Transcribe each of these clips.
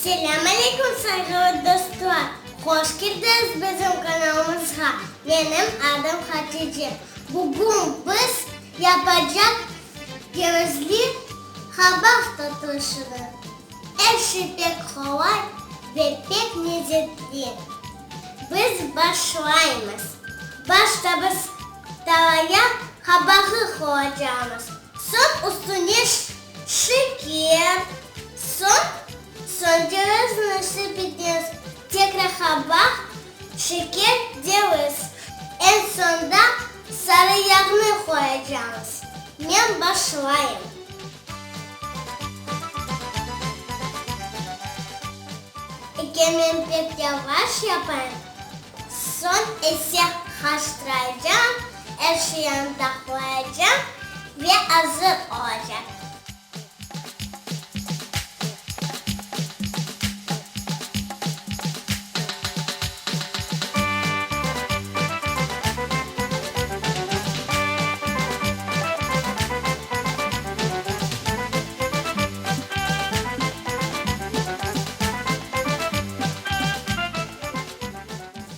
Selamünaleyküm saygılı dostlar. Hoş geldiniz bizim kanalımıza. Benim adım Hatice. Bugün biz yapacak cevizli kabak tatlısını. Her şey pek kolay ve pek lezzetli. Biz başlayalım. Başta biz tavaya kabağı koyacağız. Son üstüne şeker, son ceviz nasıl bitiriz? Tekrar kabak, şeker, ceviz. En sonunda sarı yağını koyacağız. Ben başlayayım. Hemen pek yavaş yapayım. Son ise haşlayacağım. Her şeyi yanında koyacağım ve hazır olacak.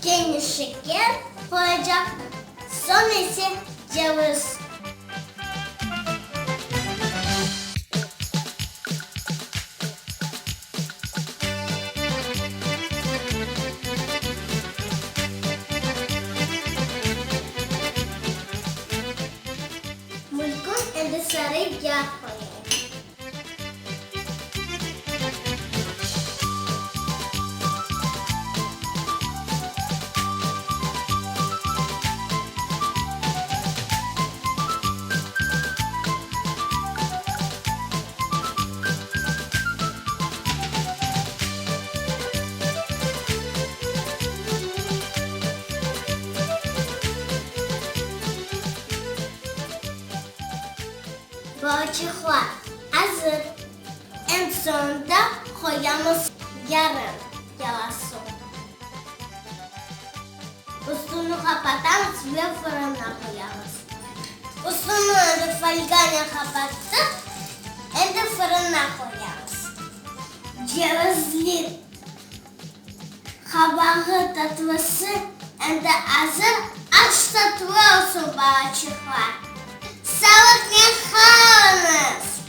Kendi şeker koyacak. Sonra ise ceviz. Mülkün ende sarı yağ koyayım. Balçıklar hazır. En sonunda koyacağımız yarım yavaş. Üstünü kapatırız ve fırına koyarız. Üstünü de falgana kapattık. Şimdi fırına koyarız. Cevizli kabağı tatlısı şimdi hazır. Aç tatlı olsun balçıklar. Sağlıklı kalınız.